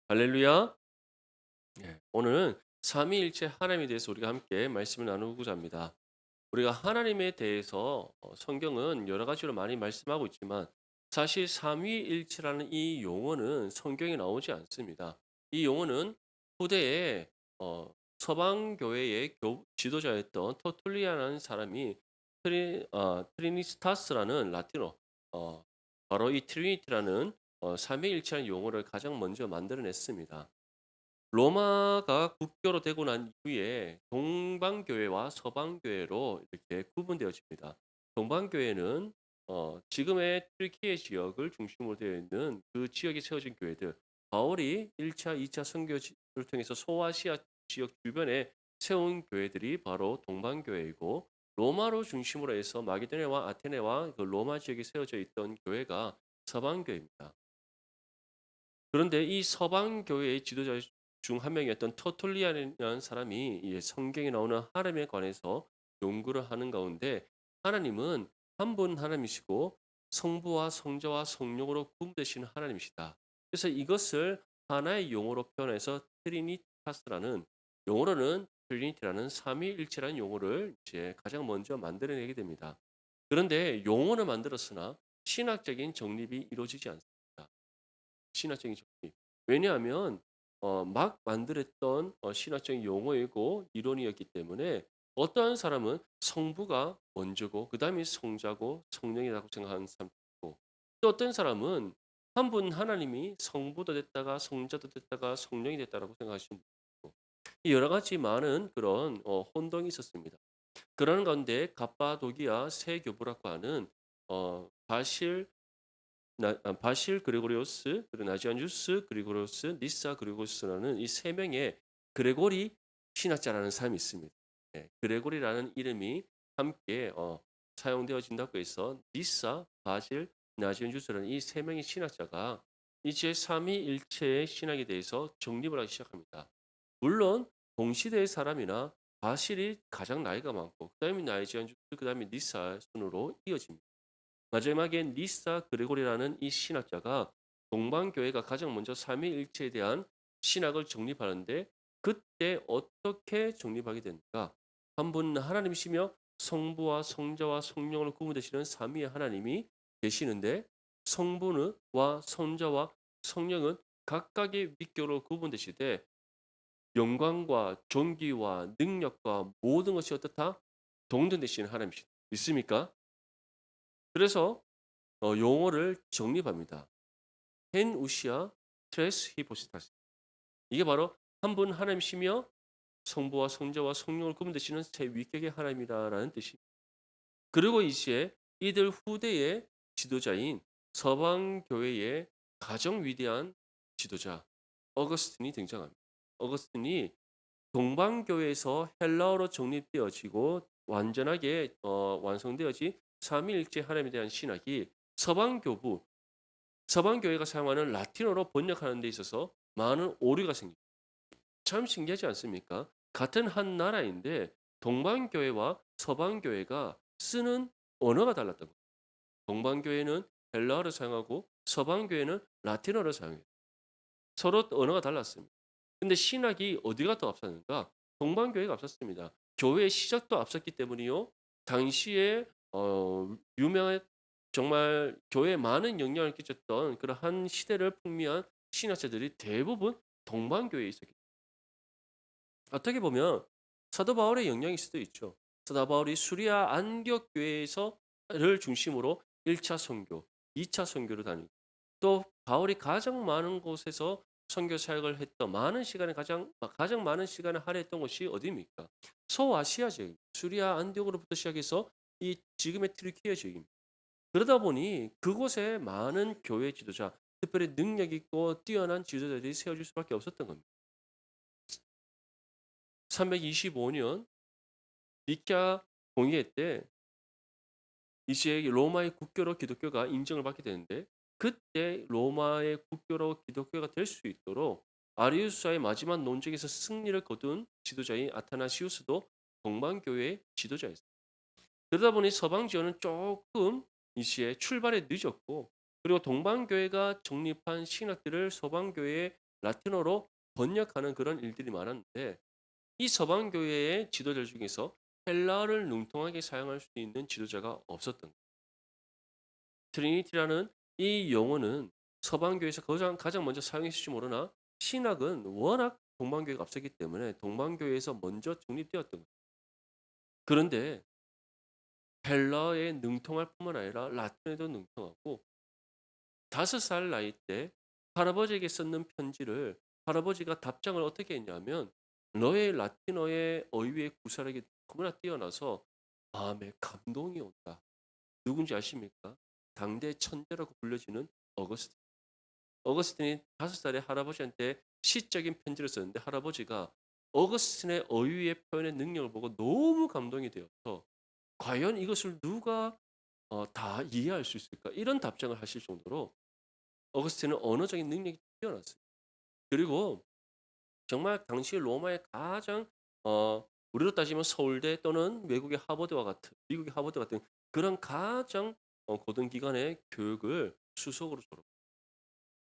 할렐루야. 오늘은 삼위일체 하나님에 대해서 우리가 함께 말씀을 나누고자 합니다. 우리가 하나님에 대해서 성경은 여러 가지로 많이 말씀하고 있지만 사실 삼위일체라는 이 용어는 성경에 나오지 않습니다. 이 용어는 후대에 서방 교회의 지도자였던 터툴리아라는 사람이 트리니스타스라는 라틴어 어, 바로 이 트리니티라는 삼위일체라는 용어를 가장 먼저 만들어냈습니다. 로마가 국교로 되고 난 이후에 동방교회와 서방교회로 이렇게 구분되어집니다. 동방교회는 지금의 튀르키예 지역을 중심으로 되어 있는 그 지역에 세워진 교회들, 바울이 1차, 2차 선교를 통해서 소아시아 지역 주변에 세운 교회들이 바로 동방교회이고, 로마로 중심으로 해서 마게도냐와 아테네와 그 로마 지역에 세워져 있던 교회가 서방교회입니다. 그런데 이 서방 교회의 지도자 중 한 명이었던 터툴리안이라는 사람이 이 성경에 나오는 하나님에 관해서 연구를 하는 가운데, 하나님은 한 분 하나님이시고 성부와 성자와 성령으로 구분되시는 하나님이시다. 그래서 이것을 하나의 용어로 표현해서 트리니타스라는, 용어로는 트리니티라는 삼위일체라는 용어를 이제 가장 먼저 만들어내게 됩니다. 그런데 용어는 만들었으나 신학적인 정립이 이루어지지 않습니다. 신화적인 정리. 왜냐하면 막 만들었던 신화적인 용어이고 이론이었기 때문에, 어떠한 사람은 성부가 먼저고 그다음에 성자고 성령이라고 생각하는 사람도 있고, 또 어떤 사람은 한 분 하나님이 성부도 됐다가 성자도 됐다가 성령이 됐다라고 생각하시는 분도 있고, 이 여러 가지 많은 그런 혼동이 있었습니다. 그러는 가운데 갑바도기아 세 교부라고 하는 바실 바실 그레고리오스, 그리고 나지안주스 그리고리오스, 니사 그리고리오스라는 이 세 명의 그레고리 신학자라는 사람이 있습니다. 그레고리라는 이름이 함께 사용되어진다고 해서 니사, 바실, 나지안주스라는 이 세 명의 신학자가 이제 삼위일체의 신학에 대해서 정립을 하기 시작합니다. 물론 동시대의 사람이나 바실이 가장 나이가 많고 그다음에 나지안주스, 그다음에 니사 순으로 이어집니다. 마지막에 니사 그레고리라는 이 신학자가 동방교회가 가장 먼저 삼위일체에 대한 신학을 정립하는데, 그때 어떻게 정립하게 됩니까? 한 분 하나님이시며 성부와 성자와 성령으로 구분되시는 삼위의 하나님이 계시는데, 성부는 와 성자와 성령은 각각의 위격으로 구분되시되 영광과 존귀와 능력과 모든 것이 어떻다? 동등되시는 하나님이시다. 믿습니까? 그래서 용어를 정립합니다. 헨 우시아 트레스 히포스타스. 이게 바로 한 분 하나님이시며 성부와 성자와 성령을 구분되시는 세 위격의 하나님이다라는 뜻입니다. 그리고 이제 이들 후대의 지도자인 서방 교회의 가장 위대한 지도자 어거스틴이 등장합니다. 어거스틴이 동방교회에서 헬라어로 정립되어지고 완전하게 완성되어진 삼위일체 하나님에 대한 신학이 서방 교회가 사용하는 라틴어로 번역하는 데 있어서 많은 오류가 생깁니다. 참 신기하지 않습니까? 같은 한 나라인데 동방 교회와 서방 교회가 쓰는 언어가 달랐던 거예요. 동방 교회는 헬라어를 사용하고 서방 교회는 라틴어를 사용해요. 서로 언어가 달랐습니다. 근데 신학이 어디가 더 앞섰는가? 동방 교회가 앞섰습니다. 교회의 시작도 앞섰기 때문이요. 당시에 유명한, 정말 교회에 많은 영향을 끼쳤던 그러한 시대를 풍미한 신학자들이 대부분 동방 교회에 있었기, 어떻게 보면 사도 바울의 영향일 수도 있죠. 사도 바울이 수리아 안디옥 교회에서를 중심으로 1차 선교, 2차 선교를 다니고, 또 바울이 가장 많은 곳에서 선교 사역을 했던, 가장 많은 시간을 할애했던 곳이 어디입니까? 소아시아 지역입니다. 수리아 안디옥으로부터 시작해서 이 지금의 튀르키예 지역입니다. 그러다 보니 그곳에 많은 교회 지도자, 특별히 능력 있고 뛰어난 지도자들이 세워질 수밖에 없었던 겁니다. 325년 니케아 공의회 때 이제 로마의 국교로 기독교가 인정을 받게 되는데, 그때 로마의 국교로 기독교가 될 수 있도록 아리우스와의 마지막 논쟁에서 승리를 거둔 지도자인 아타나시우스도 동방교회의 지도자였어요. 그러다 보니 서방 지원은 조금 이제 출발에 늦었고, 그리고 동방교회가 정립한 신학들을 서방교회의 라틴어로 번역하는 그런 일들이 많았는데 이 서방 교회의 지도자 중에서 헬라어를 능통하게 사용할 수 있는 지도자가 없었던 거예요. 트리니티라는 이 용어는 서방 교회에서 가장 먼저 사용했을지 모르나 신학은 워낙 동방교회가 앞서기 때문에 동방교회에서 먼저 정립되었던 거예요. 그런데 헬라어에 능통할 뿐만 아니라 라틴어에도 능통하고 5살 나이 때 할아버지에게 썼는 편지를 할아버지가 답장을 어떻게 했냐면 "너의 라틴어의 어휘의 구사력이 너무나 뛰어나서 마음에 감동이 온다." 누군지 아십니까? 당대 천재라고 불려지는 어거스틴. 어거스틴이 5살에 할아버지한테 시적인 편지를 썼는데 할아버지가 어거스틴의 어휘의 표현의 능력을 보고 너무 감동이 되어서 '과연 이것을 누가 다 이해할 수 있을까?' 이런 답장을 하실 정도로 어거스틴은 언어적인 능력이 뛰어났어요. 그리고 정말 당시 로마의 가장 우리로 따지면 서울대 또는 외국의 하버드와 같은 미국의 하버드 같은 그런 가장 고등 기관의 교육을 수석으로 졸업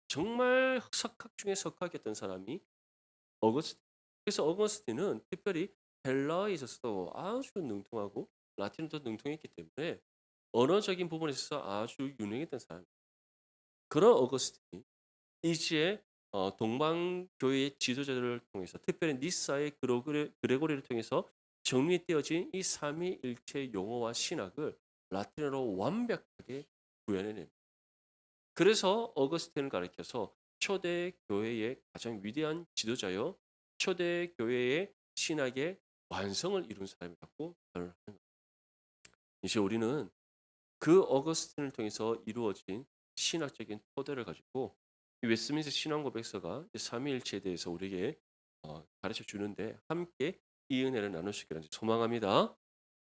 정말 석학 중에 석학이었던 사람이 어거스틴. 그래서 어거스틴은 특별히 헬라어에 있어서도 아주 능통하고 라틴어도 능통했기 때문에 언어적인 부분에 있어서 아주 유능했던 사람이에요. 그런 어거스틴이 이지에 동방 교회의 지도자들을 통해서 특별히 니사의 그레고리를 통해서 정리되어진 이 삼위일체 용어와 신학을 라틴어로 완벽하게 구현해냅니다. 그래서 어거스틴을 가리켜서 초대 교회의 가장 위대한 지도자요 초대 교회의 신학의 완성을 이룬 사람이라고 표현을 하는 거예요. 이제 우리는 그 어거스틴을 통해서 이루어진 신학적인 토대를 가지고 이 웨스트민스터 신앙 고백서가 삼위일체에 대해서 우리에게 가르쳐 주는데 함께 이 은혜를 나눌 수 있기를 소망합니다.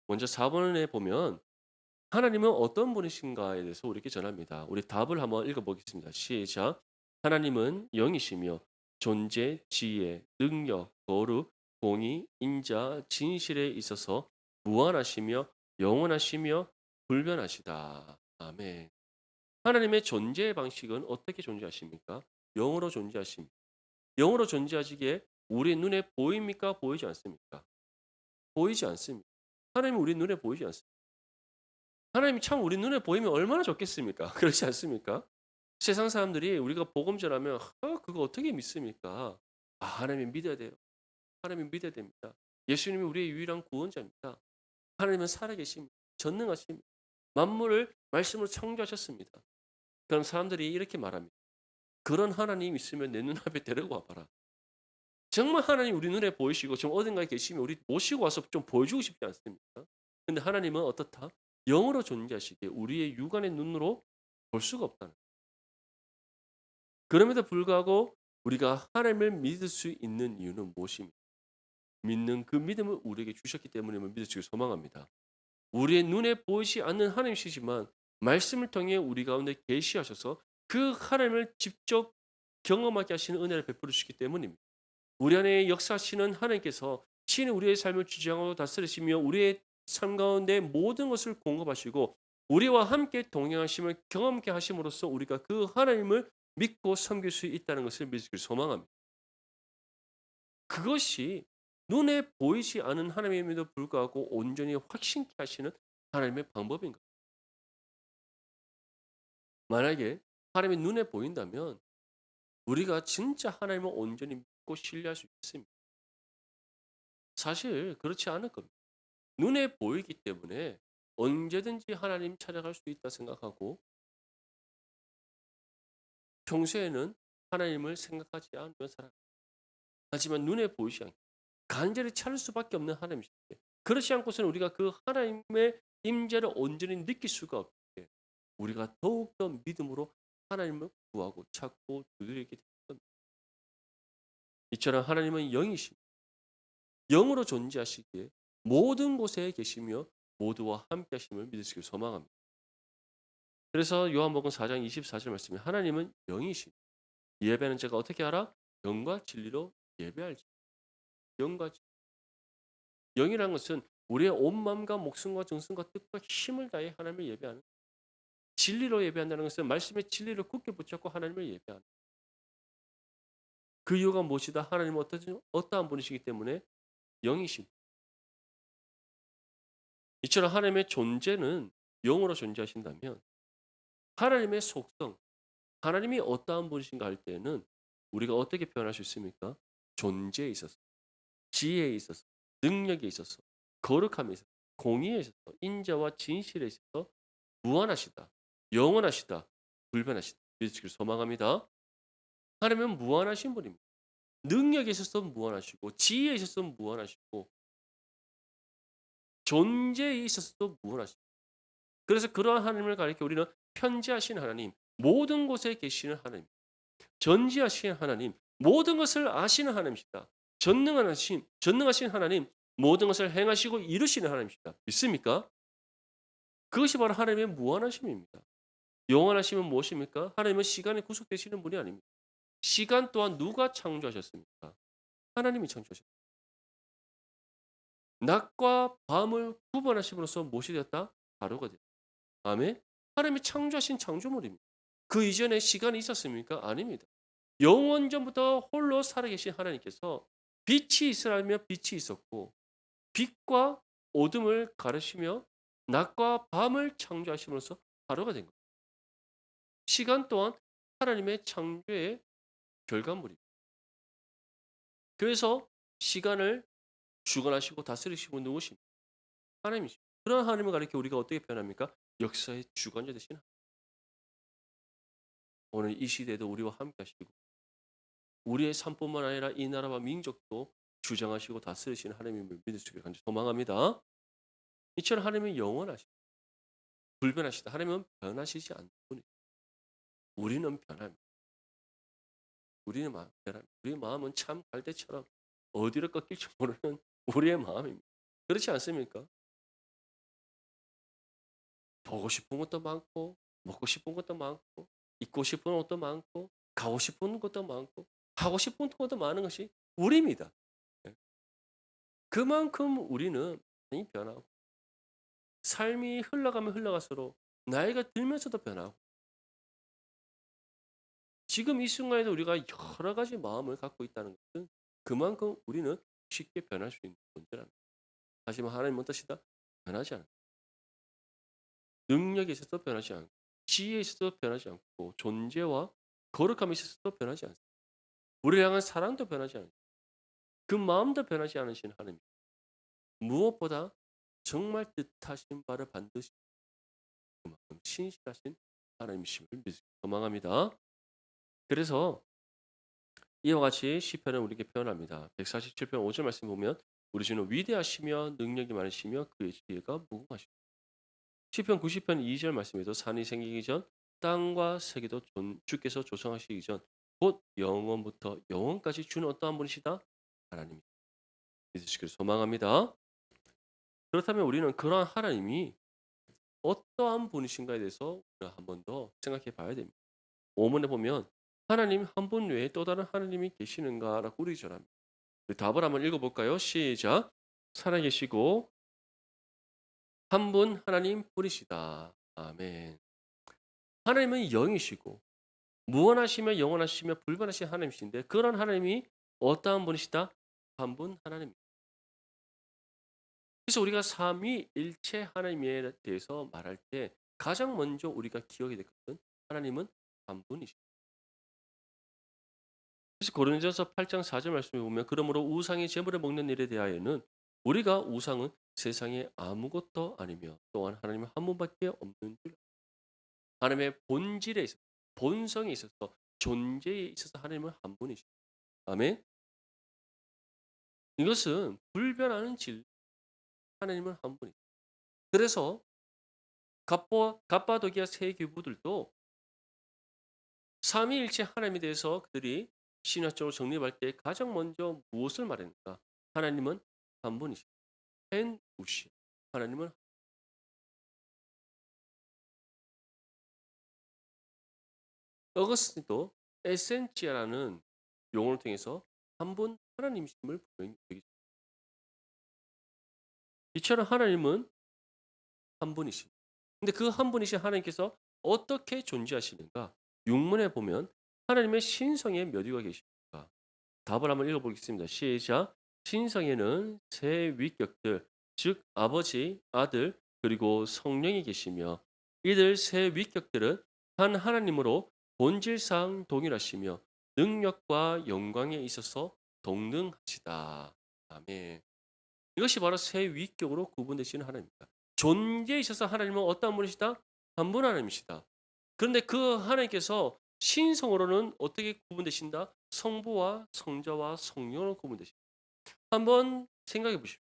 먼저 4번에 보면 하나님은 어떤 분이신가에 대해서 우리에게 전합니다. 우리 답을 한번 읽어보겠습니다. 시작. 하나님은 영이시며 존재, 지혜, 능력, 거룩, 공의, 인자, 진실에 있어서 무한하시며 영원하시며 불변하시다. 아멘. 하나님의 존재의 방식은 어떻게 존재하십니까? 영으로 존재하십니다. 영으로 존재하시기에 우리 눈에 보입니까? 보이지 않습니까? 보이지 않습니다. 하나님은 우리 눈에 보이지 않습니다. 하나님이 참 우리 눈에 보이면 얼마나 좋겠습니까? 그렇지 않습니까? 세상 사람들이 우리가 복음 전하면 그거 어떻게 믿습니까?" 하나님 믿어야 돼요. 하나님 믿어야 됩니다. 예수님이 우리의 유일한 구원자입니다. 하나님은 살아계십니다. 전능하십니다. 만물을 말씀으로 창조하셨습니다. 그럼 사람들이 이렇게 말합니다. "그런 하나님 있으면 내 눈앞에 데리고 와 봐라." 정말 하나님 우리 눈에 보이시고 좀 어딘가에 계시면 우리 모시고 와서 좀 보여주고 싶지 않습니까? 근데 하나님은 어떻다? 영으로 존재하시기에 우리의 육안의 눈으로 볼 수가 없다는 그럼에도 불구하고 우리가 하나님을 믿을 수 있는 이유는 무엇입니까? 믿는 그 믿음을 우리에게 주셨기 때문임을 믿으시길 소망합니다. 우리의 눈에 보이지 않는 하나님이시지만 말씀을 통해 우리 가운데 계시하셔서 그 하나님을 직접 경험하게 하시는 은혜를 베풀어 주시기 때문입니다. 우리 안에 역사하시는 하나님께서 친히 우리의 삶을 주장하고 다스리시며 우리의 삶 가운데 모든 것을 공급하시고 우리와 함께 동행하심을 경험케 하심으로써 우리가 그 하나님을 믿고 섬길 수 있다는 것을 믿으시길 소망합니다. 그것이 눈에 보이지 않은 하나님임에도 불구하고 온전히 확신케 하시는 하나님의 방법인 거예요. 만약에 하나님이 눈에 보인다면 우리가 진짜 하나님을 온전히 믿고 신뢰할 수 있습니다. 사실 그렇지 않을 겁니다. 눈에 보이기 때문에 언제든지 하나님 찾아갈 수 있다 생각하고 평소에는 하나님을 생각하지 않으며 살아갑니다. 하지만 눈에 보이지 않게 간절히 찾을 수밖에 없는 하나님이신데 그렇지 않고서는 우리가 그 하나님의 임재를 온전히 느낄 수가 없기에 우리가 더욱더 믿음으로 하나님을 구하고 찾고 두드리게 되는 겁니다. 이처럼 하나님은 영이십니다. 영으로 존재하시기에 모든 곳에 계시며 모두와 함께 하심을 믿으시길 소망합니다. 그래서 요한복음 4장 24절 말씀에 하나님은 영이시니 예배하는 자가 어떻게 하라? 영과 진리로 예배할지. 영과 영이라는 것은 우리의 온 마음과 목숨과 정성과 뜻과 힘을 다해 하나님을 예배하는 진리로 예배한다는 것은 말씀의 진리를 굳게 붙잡고 하나님을 예배하는 그 이유가 무엇이다? 하나님은 어떠한 분이시기 때문에 영이신. 이처럼 하나님의 존재는 영으로 존재하신다면 하나님의 속성, 하나님이 어떠한 분이신가 할 때에는 우리가 어떻게 표현할 수 있습니까? 존재에 있어서, 지혜에 있어서, 능력에 있어서, 거룩함에 있어서, 공의에 있어서, 인자와 진실에 있어서 무한하시다, 영원하시다, 불변하시다. 예수를 소망합니다. 하나님은 무한하신 분입니다. 능력에 있어서 무한하시고, 지혜에 있어서 무한하시고, 존재에 있어서도 무한하시다. 그래서 그러한 하나님을 가리켜 우리는 편지하신 하나님, 모든 곳에 계시는 하나님, 전지하신 하나님, 모든 것을 아시는 하나님이시다. 전능하신 하나님, 모든 것을 행하시고 이루시는 하나님이시다. 믿습니까? 그것이 바로 하나님의 무한하심입니다. 영원하심은 무엇입니까? 하나님은 시간에 구속되시는 분이 아닙니다. 시간 또한 누가 창조하셨습니까? 하나님이 창조하셨습니다. 낮과 밤을 구분하심으로써 무엇이 되었다? 바로가 되었다. 아멘. 하나님이 창조하신 창조물입니다. 그 이전에 시간이 있었습니까? 아닙니다. 영원전부터 홀로 살아계신 하나님께서 빛이 있으라면 빛이 있었고 빛과 어둠을 가르시며 낮과 밤을 창조하심으로써 하루가 된 겁니다. 시간 또한 하나님의 창조의 결과물입니다. 그래서 시간을 주관하시고 다스리시고 누구십니까? 하나님이십니다. 그런 하나님을 가리켜 우리가 어떻게 표현합니까? 역사의 주관자 되신 하나님. 오늘 이 시대에도 우리와 함께 하시고 우리의 삶뿐만 아니라 이 나라와 민족도 주장하시고 다스리시는 하나님을 믿을 수 있기를 간절히 소망합니다. 이처럼 하나님은 영원하시다. 불변하시다. 하나님은 변하시지 않는 분이에요. 우리는 변합니다. 우리는 변합니다. 우리의 마음은 참 갈대처럼 어디로 꺾일지 모르는 우리의 마음입니다. 그렇지 않습니까? 보고 싶은 것도 많고 먹고 싶은 것도 많고 입고 싶은 옷도 많고 가고 싶은 것도 많고 하고 싶은 것도 많은 것이 우리입니다. 예. 그만큼 우리는 많이 변하고 삶이 흘러가면 흘러갈수록 나이가 들면서도 변하고 지금 이 순간에도 우리가 여러 가지 마음을 갖고 있다는 것은 그만큼 우리는 쉽게 변할 수 있는 존재라는 거예요. 하지만 하나님은 어떠시다? 변하지 않아요. 능력에 있어서 변하지 않고 지혜에 있어서 변하지 않고 존재와 거룩함에 있어서도 변하지 않습니다. 우리를 향한 사랑도 변하지 않아요. 그 마음도 변하지 않으신 하나님. 무엇보다 정말 뜻하신 바를 반드시 그만큼 신실하신 하나님이심을 믿으시기 소망합니다. 그래서 이와 같이 시편은 우리에게 표현합니다. 147편 5절 말씀 보면 우리 주는 위대하시며 능력이 많으시며 그의 지혜가 무궁하시다. 시편 90편 2절 말씀에도 산이 생기기 전 땅과 세계도 주께서 조성하시기 전 곧 영원부터 영원까지 주는 어떠한 분이시다? 하나님 믿으시기를 소망합니다. 그렇다면 우리는 그러한 하나님이 어떠한 분이신가에 대해서 한 번 더 생각해 봐야 됩니다. 오문에 보면 하나님 한 분 외에 또 다른 하나님이 계시는가라고 우리 절합니다. 답을 한번 읽어볼까요? 시작. 살아계시고 한 분 하나님 뿐이시다. 아멘. 하나님은 영이시고 무한하시며 영원하시며 불변하신 하나님이신데 그런 하나님이 어떠한 분이시다? 한 분 하나님. 그래서 우리가 삼위일체 하나님에 대해서 말할 때 가장 먼저 우리가 기억이 될 것은 하나님은 한 분이시다. 그래서 고린도전서 8장 4절 말씀에 보면 그러므로 우상의 제물을 먹는 일에 대하여는 우리가 우상은 세상에 아무것도 아니며 또한 하나님은 한 분밖에 없는 줄 하나님의 본질에 있어서 본성에 있어서 존재에 있어서 하나님은 한 분이시다. 아멘. 이것은 불변하는 질 하나님은 한 분이다. 그래서 갑바도기아 세 교부들도 삼위일체 하나님에 대해서 그들이 신학적으로 정립할 때 가장 먼저 무엇을 말했는가? 하나님은 한 분이시다. 펜 우시. 하나님은 어거스틴도 에센치아라는 용어를 통해서 한 분 하나님이심을 분명히 여기죠. 이처럼 하나님은 한 분이십니다. 근데 그 한 분이신 하나님께서 어떻게 존재하시는가? 육문에 보면 하나님의 신성에 몇 위가 계십니까? 답을 한번 읽어보겠습니다. 시작. 신성에는 세 위격들, 즉 아버지, 아들, 그리고 성령이 계시며 이들 세 위격들은 한 하나님으로 본질상 동일하시며 능력과 영광에 있어서 동등하시다. 아멘. 이것이 바로 세 위격으로 구분되시는 하나님입니다. 존재에 있어서 하나님은 어떠한 분이시다? 한 분 하나님이시다. 그런데 그 하나님께서 신성으로는 어떻게 구분되신다? 성부와 성자와 성령으로 구분되신다. 한번 생각해 보십시오.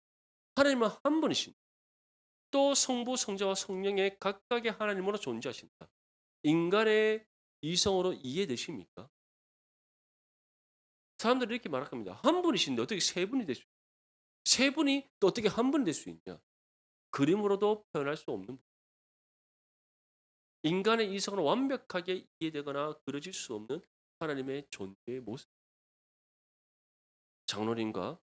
하나님은 한 분이신 또 성부, 성자와 성령의 각각의 하나님으로 존재하신다. 인간의 이성으로 이해되십니까? 사람들이 이렇게 말합니다. 한 분이신데 어떻게 세 분이 될 수, 세 분이 또 어떻게 한 분이 될 수 있냐? 그림으로도 표현할 수 없는 인간의 이성으로 완벽하게 이해되거나 그려질 수 없는 하나님의 존재의 모습. 장로님과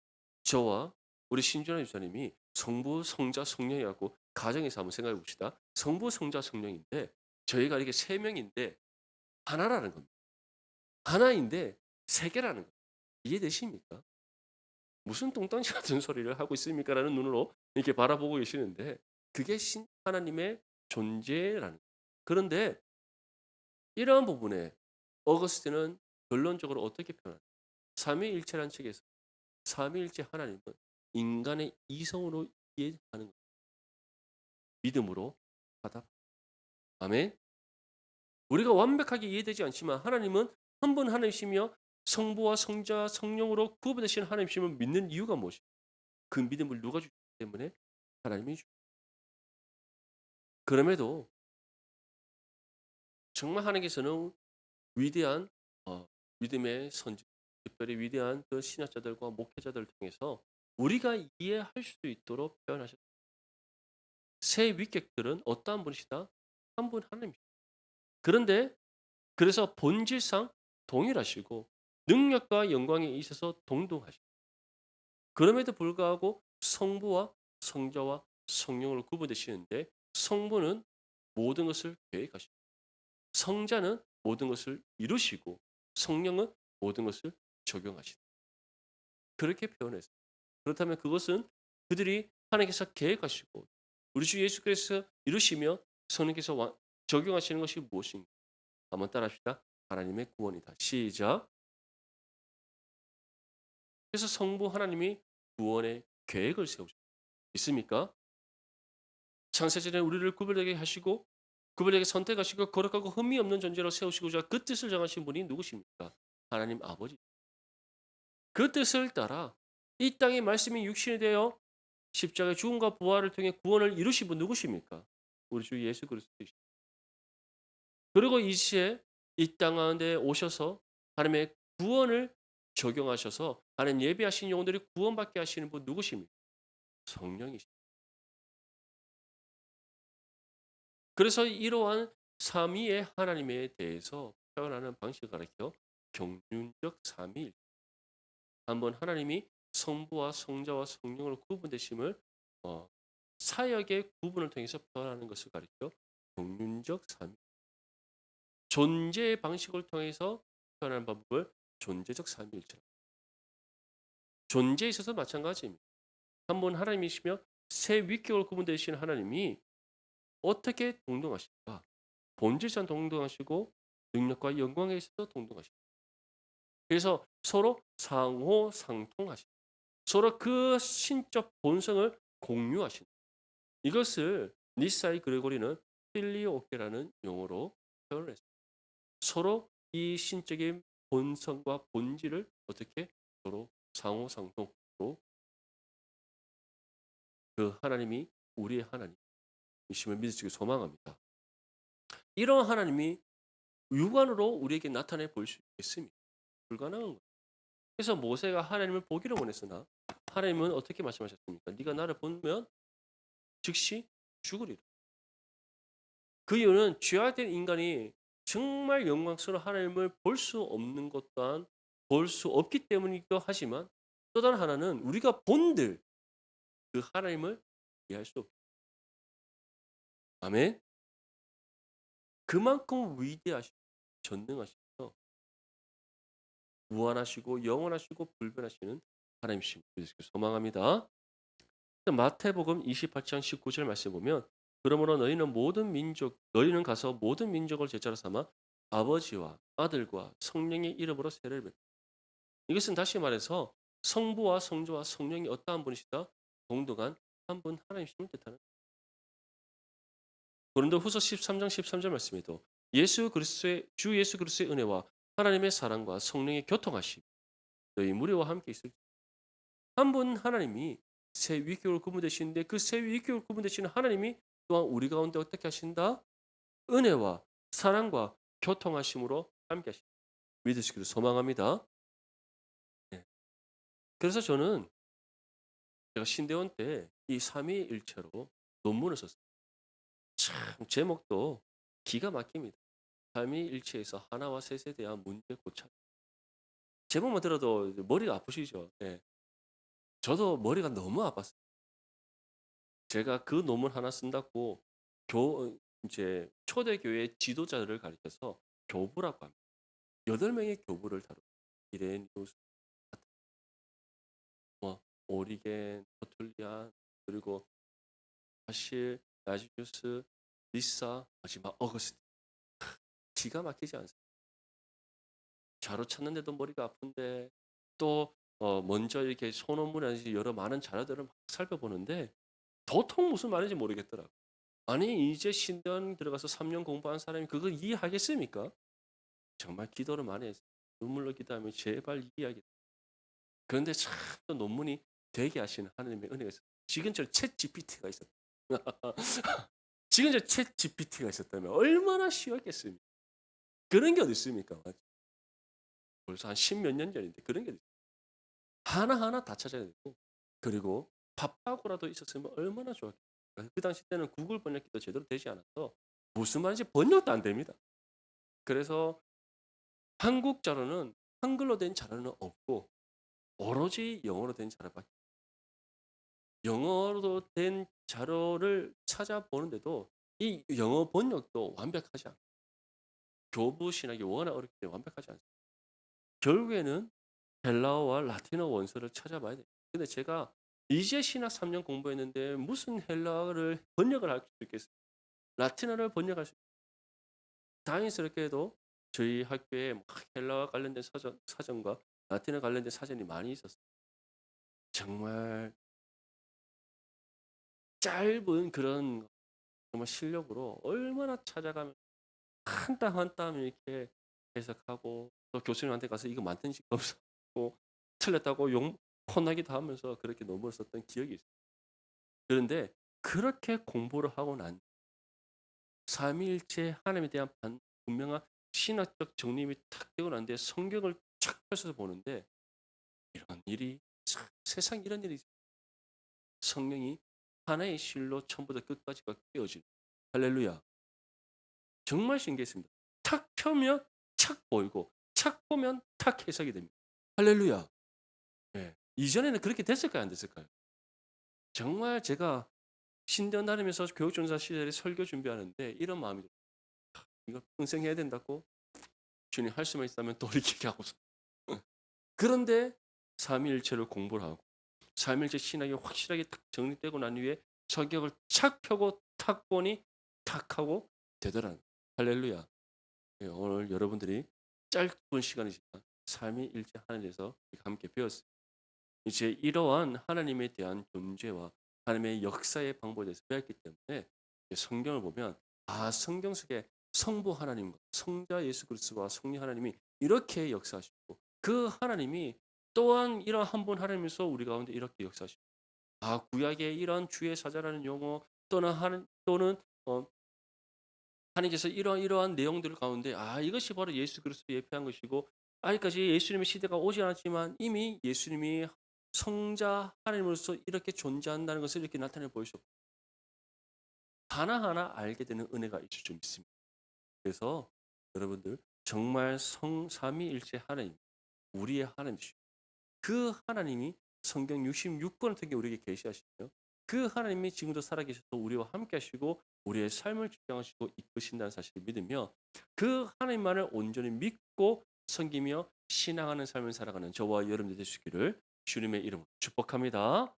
저와 우리 신준환 집사님이 성부, 성자, 성령이라고 가정에서 한번 생각해 봅시다. 성부, 성자, 성령인데 저희가 이렇게 세 명인데 하나라는 겁니다. 하나인데 세 개라는 겁니다. 이해되십니까? 무슨 뚱딴지 같은 소리를 하고 있습니까라는 눈으로 이렇게 바라보고 계시는데 그게 하나님의 존재라는 거예요. 그런데 이러한 부분에 어거스틴은 결론적으로 어떻게 표현하냐? 삼위일체라는 책에서 삼위일체 하나님은 인간의 이성으로 이해하는 것, 믿음으로 받아. 아멘. 우리가 완벽하게 이해되지 않지만 하나님은 한 분 하나님이시며 성부와 성자, 성령으로 구분되신 하나님이심을 믿는 이유가 무엇이죠? 그 믿음을 누가 주기 때문에 하나님이 주. 그럼에도 정말 하나님께서는 위대한 믿음의 선지, 특별히 위대한 그 신학자들과 목회자들을 통해서 우리가 이해할 수 있도록 표현하셨습니다. 새 위격들은 어떠한 분이시다? 한 분 하나님이시다. 그런데 그래서 본질상 동일하시고 능력과 영광에 있어서 동등하시다. 그럼에도 불구하고 성부와 성자와 성령으로 구분되시는데 성부는 모든 것을 계획하시고 성자는 모든 것을 이루시고 성령은 모든 것을 적용하시다. 그렇게 표현했어요. 그렇다면 그것은 그들이 하나님께서 계획하시고 우리 주 예수 그리스도께서 이루시며 성령께서 적용하시는 것이 무엇인가? 한번 따라합시다. 하나님의 구원이다. 시작. 그래서 성부 하나님이 구원의 계획을 세우셨습니다. 있습니까? 창세전에 우리를 구별되게 하시고 구별되게 선택하시고 거룩하고 흠이 없는 존재로 세우시고자 그 뜻을 정하신 분이 누구십니까? 하나님 아버지. 그 뜻을 따라 이 땅의 말씀이 육신이 되어 십자가의 죽음과 부활을 통해 구원을 이루신 분 누구십니까? 우리 주 예수 그리스도이십니다. 그리고 이 시에 이 땅 가운데 오셔서 하나님의 구원을 적용하셔서 하나님 예비하신 영혼들이 구원받게 하시는 분 누구십니까? 성령이십니다. 그래서 이러한 삼위의 하나님에 대해서 표현하는 방식을 가리켜 경륜적 삼위일. 한번 하나님이 성부와 성자와 성령으로 구분되심을 어, 사역의 구분을 통해서 표현하는 것을 가리켜 경륜적 삼위. 존재의 방식을 통해서 표현하는 방법을 존재적 삼위일체. 존재에 있어서 마찬가지입니다. 한 분 하나님이시며 세 위격으로 구분되신 하나님이 어떻게 동등하실까? 본질상 동등하시고 능력과 영광에 있어서 동등하십니다. 그래서 서로 상호 상통하십니다. 서로 그 신적 본성을 공유하신다. 이것을 니사의 그레고리는 필리오케라는 용어로 표현을 했습니다. 서로 이 신적인 본성과 본질을 어떻게 서로 상호 상통으로 그 하나님이 우리의 하나님이심을 믿으시기 소망합니다. 이런 하나님이 육안으로 우리에게 나타내 볼 수 있습니다. 불가능한 거예요. 그래서 모세가 하나님을 보기를 원했으나 하나님은 어떻게 말씀하셨습니까? 네가 나를 보면 즉시 죽으리라. 그 이유는 죄악된 인간이 정말 영광스러운 하나님을 볼 수 없는 것 또한 볼 수 없기 때문이기도 하지만 또 다른 하나는 우리가 본들 그 하나님을 이해할 수 없다. 아멘. 그만큼 위대하시고 전능하셔서 무한하시고 영원하시고 불변하시는 하나님이심을 소망합니다. 마태복음 28장 19절 말씀 보면 그러므로 너희는 가서 모든 민족을 제자로 삼아 아버지와 아들과 성령의 이름으로 세례를 베푸라. 이것은 다시 말해서 성부와 성자와 성령이 어떠한 분이시다? 동등한 한 분 하나님이심을 뜻하는. 고린도후서 13장 13절 말씀에도 주 예수 그리스도의 은혜와 하나님의 사랑과 성령의 교통하심 너희 무리와 함께 있을. 한 분 하나님이 새 위격으로 구분되시는데 그 새 위격으로 구분되시는 하나님이 또한 우리 가운데 어떻게 하신다? 은혜와 사랑과 교통하심으로 함께 하십니다. 믿으시기를 소망합니다. 네. 그래서 저는 제가 신대원 때 이 삼위일체로 논문을 썼어요. 참 제목도 기가 막힙니다. 삼위일체에서 하나와 셋에 대한 문제 고찰. 제목만 들어도 이제 머리가 아프시죠? 네. 저도 머리가 너무 아팠어요. 제가 그 논문 하나 쓴다고 이제 초대교회 지도자들을 가리켜서 교부라고 합니다. 8명의 교부를 다루고 이레니우스, 뭐 오리겐, 터툴리안, 그리고 사실 나지주스, 리사, 마지막 어거스틴. 기가 막히지 않습니까? 자료 찾는데도 머리가 아픈데 또 먼저 이렇게 소논문이라든지 여러 많은 자료들을 막 살펴보는데 도통 무슨 말인지 모르겠더라고요. 아니 이제 신대원 들어가서 3년 공부한 사람이 그걸 이해하겠습니까? 정말 기도를 많이 했어요. 눈물로 기도하며 제발 이해하게. 그런데 참 또 논문이 되게 하시는 하나님의 은혜가 있어요. 지금처럼 챗 GPT가 있었다. 지금처럼 챗 GPT가 있었다면 얼마나 쉬웠겠습니까? 그런 게 어디 있습니까? 벌써 한 10몇 년 전인데 그런 게 어디 있어요? 하나하나 다 찾아야 되고 그리고 밥하고라도 있었으면 얼마나 좋았겠어요. 그 당시 때는 구글 번역기도 제대로 되지 않아서 무슨 말인지 번역도 안 됩니다. 그래서 한국 자료는 한글로 된 자료는 없고 오로지 영어로 된 자료밖에. 영어로 된 자료를 찾아보는데도 이 영어 번역도 완벽하지 않고 교부 신학이 워낙 어렵기 때문에 완벽하지 않습니다. 결국에는 헬라어와 라틴어 원서를 찾아봐야 돼요. 근데 제가 이제 신학 3년 공부했는데 무슨 헬라어를 번역을 할 수 있겠어요? 라틴어를 번역할 수. 다행스럽게도 저희 학교에 막 헬라어 관련된 사전과 라틴어 관련된 사전이 많이 있었어요. 정말 짧은 그런 정말 실력으로 얼마나 찾아가면 한 땀 한 땀 이렇게 해석하고 또 교수님한테 가서 이거 만든 식 없고 틀렸다고 욕 혼나기도 하면서 그렇게 논문을 썼던 기억이 있어요. 그런데 그렇게 공부를 하고 난 삼위일체 하나님에 대한 분명한 신학적 정립이 탁 되고 난 뒤에 성경을 착 펼쳐서 보는데 이런 일이 참 세상에 이런 일이 성령이 하나의 실로 처음부터 끝까지가 깨어지는. 할렐루야. 정말 신기했습니다. 탁 펴면 착 보이고 착 보면 탁 해석이 됩니다. 할렐루야. 예. 이전에는 그렇게 됐을까요? 안 됐을까요? 정말 제가 신대원 다니면서 교육전사 시절에 설교 준비하는데 이런 마음이 들어요. 이거 평생 된다고? 주님 할 수만 있다면 돌이키게 하고서. 그런데 삼위일체를 공부를 하고 삼위일체 신학이 확실하게 딱 정립되고 난 후에 성경을 착 펴고 탁 보니 탁 하고 되더라는. 할렐루야. 예, 오늘 여러분들이 짧은 시간이지만 삼위일체 하나님에서 함께 배웠습니다. 이제 이러한 하나님에 대한 존재와 하나님의 역사의 방법에 대해서 배웠기 때문에 성경을 보면 성경 속에 성부 하나님과 성자 예수 그리스도와 성령 하나님이 이렇게 역사하시고 그 하나님이 또한 이런 한 분 하나님에서 우리 가운데 이렇게 역사하시고 구약의 이런 주의 사자라는 용어 또는 하나님께서 이러한 내용들 가운데 이것이 바로 예수 그리스도 예표한 것이고 아직까지 예수님의 시대가 오지 않았지만 이미 예수님이 성자 하나님으로서 이렇게 존재한다는 것을 이렇게 나타내 보이셨고 하나하나 알게 되는 은혜가 있을 줄 믿습니다. 그래서 여러분들 정말 삼위일체 하나님 우리의 하나님이시고 그 하나님이 성경 66권을 통해 우리에게 계시하시며 그 하나님이 지금도 살아계셔서 우리와 함께 하시고 우리의 삶을 주장하시고 이끄신다는 사실을 믿으며 그 하나님만을 온전히 믿고 섬기며 신앙하는 삶을 살아가는 저와 여러분들 되시기를 주님의 이름으로 축복합니다.